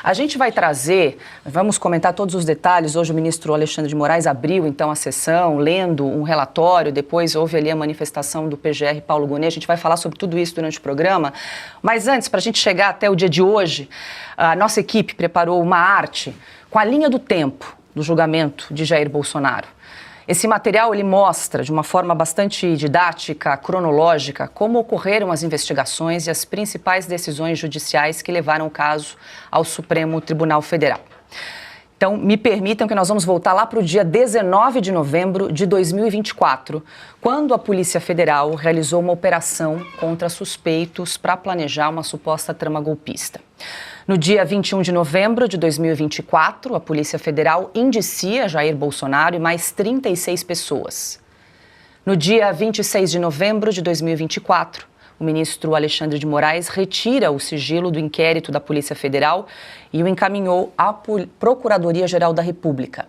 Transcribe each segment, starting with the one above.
A gente vai trazer, vamos comentar todos os detalhes. Hoje o ministro Alexandre de Moraes abriu então a sessão, lendo um relatório, depois houve ali a manifestação do PGR Paulo Gonet. A gente vai falar sobre tudo isso durante o programa. Mas antes, para a gente chegar até o dia de hoje, a nossa equipe preparou uma arte com a linha do tempo do julgamento de Jair Bolsonaro. Esse material ele mostra, de uma forma bastante didática, cronológica, como ocorreram as investigações e as principais decisões judiciais que levaram o caso ao Supremo Tribunal Federal. Então, me permitam que nós vamos voltar lá para o dia 19 de novembro de 2024, quando a Polícia Federal realizou uma operação contra suspeitos para planejar uma suposta trama golpista. No dia 21 de novembro de 2024, a Polícia Federal indicia Jair Bolsonaro e mais 36 pessoas. No dia 26 de novembro de 2024, o ministro Alexandre de Moraes retira o sigilo do inquérito da Polícia Federal e o encaminhou à Procuradoria-Geral da República.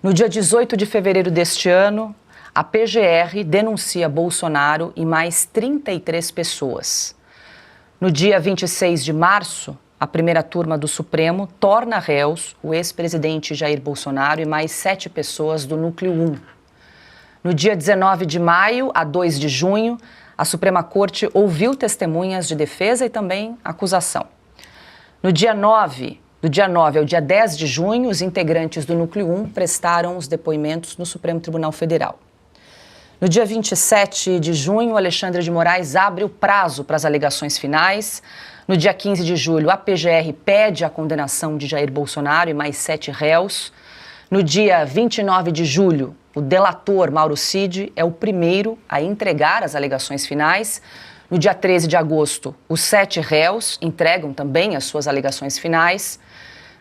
No dia 18 de fevereiro deste ano, a PGR denuncia Bolsonaro e mais 33 pessoas. No dia 26 de março, a primeira turma do Supremo torna réus o ex-presidente Jair Bolsonaro e mais 7 pessoas do Núcleo 1. No dia 19 de maio a 2 de junho, a Suprema Corte ouviu testemunhas de defesa e também acusação. Do dia 9 ao dia 10 de junho, os integrantes do Núcleo 1 prestaram os depoimentos no Supremo Tribunal Federal. No dia 27 de junho, Alexandre de Moraes abre o prazo para as alegações finais. No dia 15 de julho, a PGR pede a condenação de Jair Bolsonaro e mais 7 réus. No dia 29 de julho, o delator Mauro Cid é o primeiro a entregar as alegações finais. No dia 13 de agosto, os 7 réus entregam também as suas alegações finais.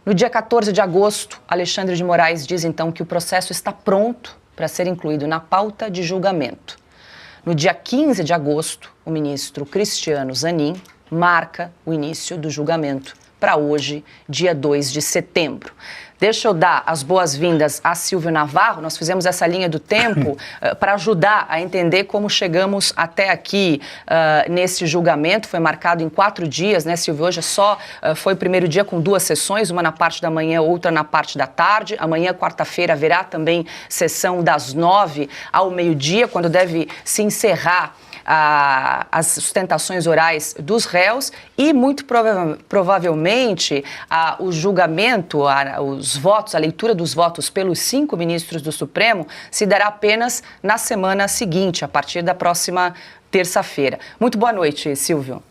No dia 14 de agosto, Alexandre de Moraes diz então que o processo está pronto para ser incluído na pauta de julgamento. No dia 15 de agosto, o ministro Cristiano Zanin marca o início do julgamento para hoje, dia 2 de setembro. Deixa eu dar as boas-vindas a Silvio Navarro. Nós fizemos essa linha do tempo para ajudar a entender como chegamos até aqui nesse julgamento. Foi marcado em 4 dias, né, Silvio? Hoje foi o primeiro dia com 2 sessões, uma na parte da manhã, outra na parte da tarde. Amanhã, quarta-feira, haverá também sessão das 9 ao meio-dia, quando deve se encerrar as sustentações orais dos réus e, muito provavelmente, o julgamento, os votos, a leitura dos votos pelos 5 ministros do Supremo se dará apenas na semana seguinte, a partir da próxima terça-feira. Muito boa noite, Silvio.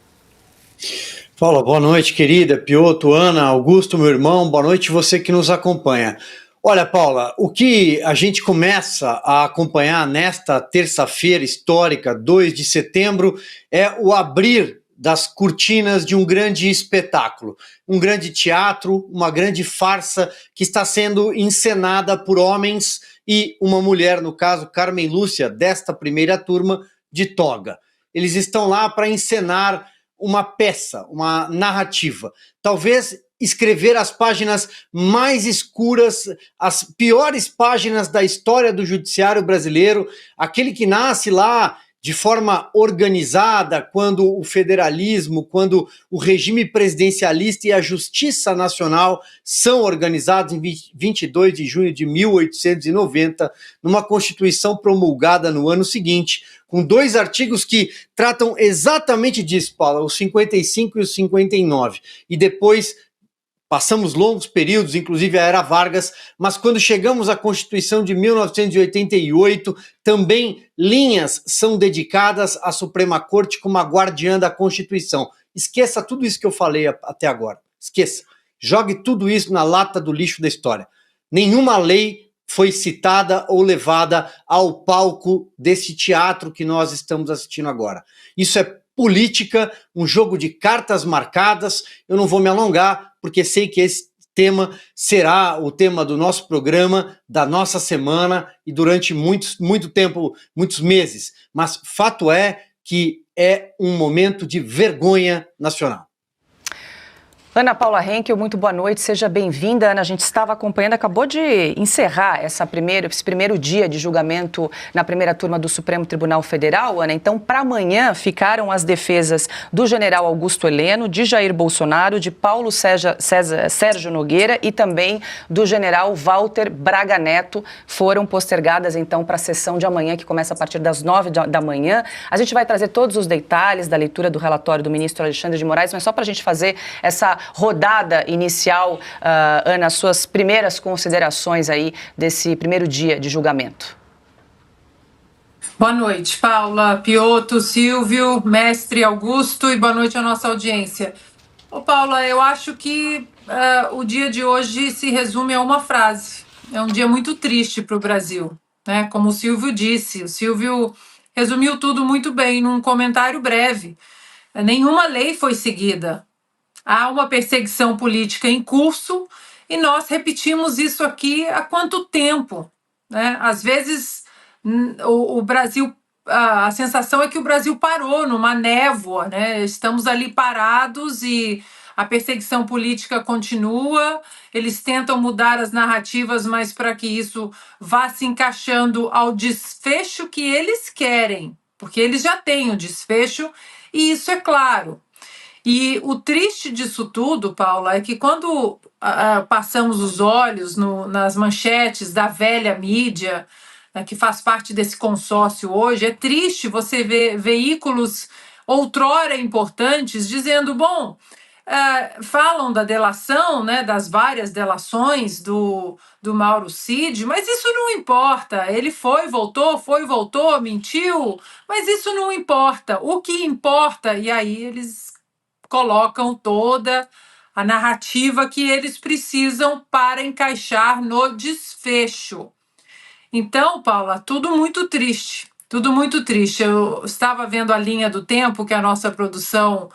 Paula, boa noite, querida. Piotr, Ana, Augusto, meu irmão, boa noite você que nos acompanha. Olha, Paula, o que a gente começa a acompanhar nesta terça-feira histórica, 2 de setembro, é o abrir das cortinas de um grande espetáculo, um grande teatro, uma grande farsa que está sendo encenada por homens e uma mulher, no caso, Carmen Lúcia, desta primeira turma, de toga. Eles estão lá para encenar uma peça, uma narrativa. Talvez escrever as páginas mais escuras, as piores páginas da história do judiciário brasileiro, aquele que nasce lá de forma organizada, quando o federalismo, quando o regime presidencialista e a Justiça Nacional são organizados em 22 de junho de 1890, numa Constituição promulgada no ano seguinte, com 2 artigos que tratam exatamente disso, Paula, os 55 e os 59, e depois passamos longos períodos, inclusive a Era Vargas, mas quando chegamos à Constituição de 1988, também linhas são dedicadas à Suprema Corte como a guardiã da Constituição. Esqueça tudo isso que eu falei até agora. Esqueça. Jogue tudo isso na lata do lixo da história. Nenhuma lei foi citada ou levada ao palco desse teatro que nós estamos assistindo agora. Isso é política, um jogo de cartas marcadas. Eu não vou me alongar, porque sei que esse tema será o tema do nosso programa, da nossa semana e durante muito tempo, muitos meses. Mas fato é que é um momento de vergonha nacional. Ana Paula Henkel, muito boa noite, seja bem-vinda. Ana, a gente estava acompanhando, acabou de encerrar esse primeiro dia de julgamento na primeira turma do Supremo Tribunal Federal, Ana. Então, para amanhã ficaram as defesas do general Augusto Heleno, de Jair Bolsonaro, de Paulo Sérgio Nogueira e também do general Walter Braga Neto. Foram postergadas, então, para a sessão de amanhã, que começa a partir das 9 da manhã. A gente vai trazer todos os detalhes da leitura do relatório do ministro Alexandre de Moraes, mas só para a gente fazer essa rodada inicial, Ana, suas primeiras considerações aí desse primeiro dia de julgamento. Boa noite, Paula, Piotto, Silvio, mestre Augusto, e boa noite à nossa audiência. Paula, eu acho que o dia de hoje se resume a uma frase. É um dia muito triste para o Brasil, né? Como o Silvio disse, o Silvio resumiu tudo muito bem num comentário breve. Nenhuma lei foi seguida. Há uma perseguição política em curso e nós repetimos isso aqui há quanto tempo, né? Às vezes o Brasil, a sensação é que o Brasil parou numa névoa, né? Estamos ali parados e a perseguição política continua, eles tentam mudar as narrativas, mas para que isso vá se encaixando ao desfecho que eles querem, porque eles já têm o desfecho, e isso é claro. E o triste disso tudo, Paula, é que quando passamos os olhos nas manchetes da velha mídia, que faz parte desse consórcio hoje, é triste você ver veículos outrora importantes dizendo, bom, falam da delação, né, das várias delações do Mauro Cid, mas isso não importa, ele foi, voltou, mentiu, mas isso não importa. O que importa, e aí eles colocam toda a narrativa que eles precisam para encaixar no desfecho. Então, Paula, tudo muito triste, tudo muito triste. Eu estava vendo a linha do tempo que a nossa produção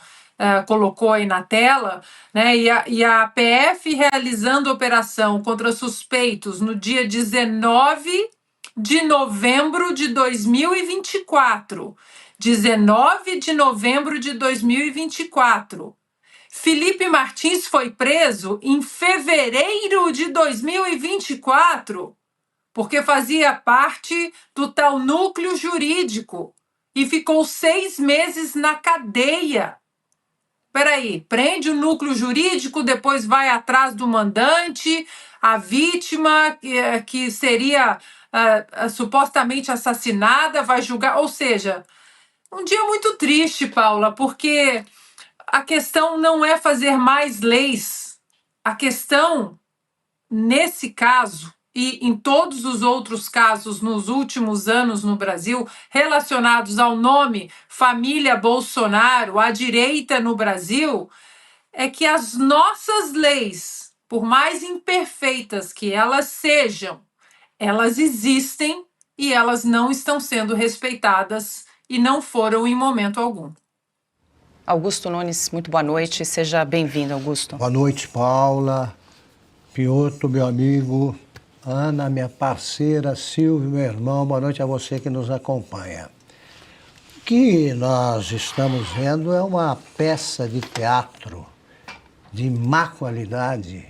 colocou aí na tela, né? E a PF realizando operação contra suspeitos no dia 19 de novembro de 2024. 19 de novembro de 2024. Felipe Martins foi preso em fevereiro de 2024, porque fazia parte do tal núcleo jurídico e ficou 6 meses na cadeia. Peraí, prende o núcleo jurídico, depois vai atrás do mandante, a vítima que seria supostamente assassinada, vai julgar, ou seja, um dia muito triste, Paula, porque a questão não é fazer mais leis. A questão, nesse caso, e em todos os outros casos nos últimos anos no Brasil, relacionados ao nome família Bolsonaro, à direita no Brasil, é que as nossas leis, por mais imperfeitas que elas sejam, elas existem e elas não estão sendo respeitadas e não foram em momento algum. Augusto Nunes, muito boa noite, seja bem-vindo, Augusto. Boa noite, Paula, Piotto, meu amigo, Ana, minha parceira, Silvio, meu irmão, boa noite a você que nos acompanha. O que nós estamos vendo é uma peça de teatro de má qualidade,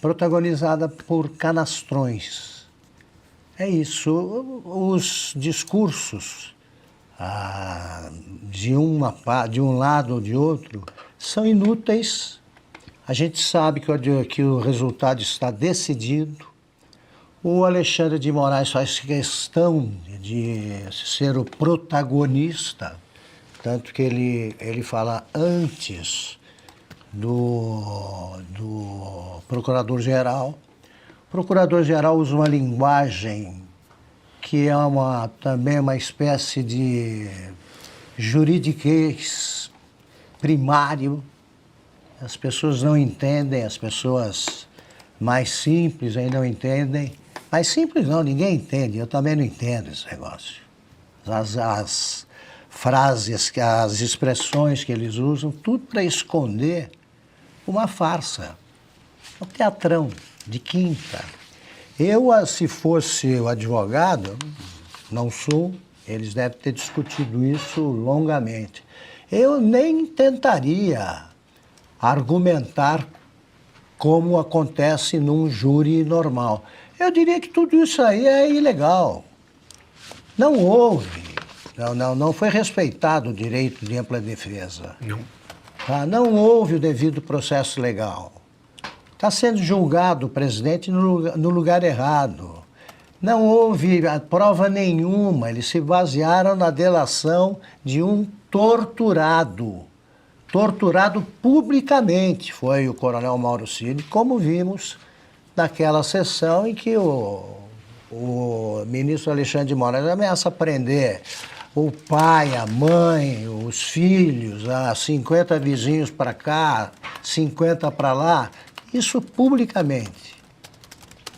protagonizada por canastrões. É isso, os discursos de um lado ou de outro são inúteis. A gente sabe que o resultado está decidido. O Alexandre de Moraes faz questão de ser o protagonista, tanto que ele fala antes do procurador-geral. O procurador-geral usa uma linguagem que é também uma espécie de juridiquês primário. As pessoas não entendem, as pessoas mais simples aí não entendem. Mais simples não, ninguém entende, eu também não entendo esse negócio. As frases, as expressões que eles usam, tudo para esconder uma farsa. Um teatrão de quinta. Eu, se fosse o advogado, não sou, eles devem ter discutido isso longamente. Eu nem tentaria argumentar como acontece num júri normal. Eu diria que tudo isso aí é ilegal. Não houve, não foi respeitado o direito de ampla defesa. Não. Tá? Não houve o devido processo legal. Está sendo julgado o presidente no lugar errado. Não houve prova nenhuma, eles se basearam na delação de um torturado. Torturado publicamente foi o coronel Mauro Cid, como vimos naquela sessão em que o ministro Alexandre de Moraes ameaça prender o pai, a mãe, os filhos, 50 vizinhos para cá, 50 para lá, isso publicamente.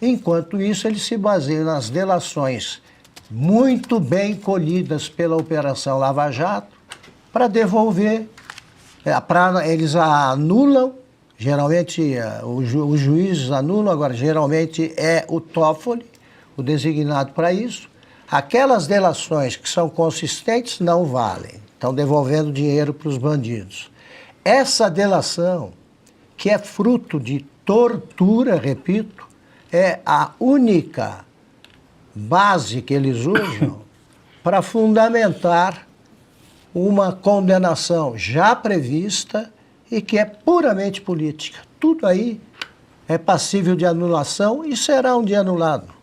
Enquanto isso, ele se baseia nas delações muito bem colhidas pela Operação Lava Jato para devolver, eles anulam, geralmente os juízes anulam, agora geralmente é o Toffoli, o designado para isso. Aquelas delações que são consistentes não valem, estão devolvendo dinheiro para os bandidos. Essa delação, que é fruto de tortura, repito, é a única base que eles usam para fundamentar uma condenação já prevista e que é puramente política. Tudo aí é passível de anulação e será um dia anulado.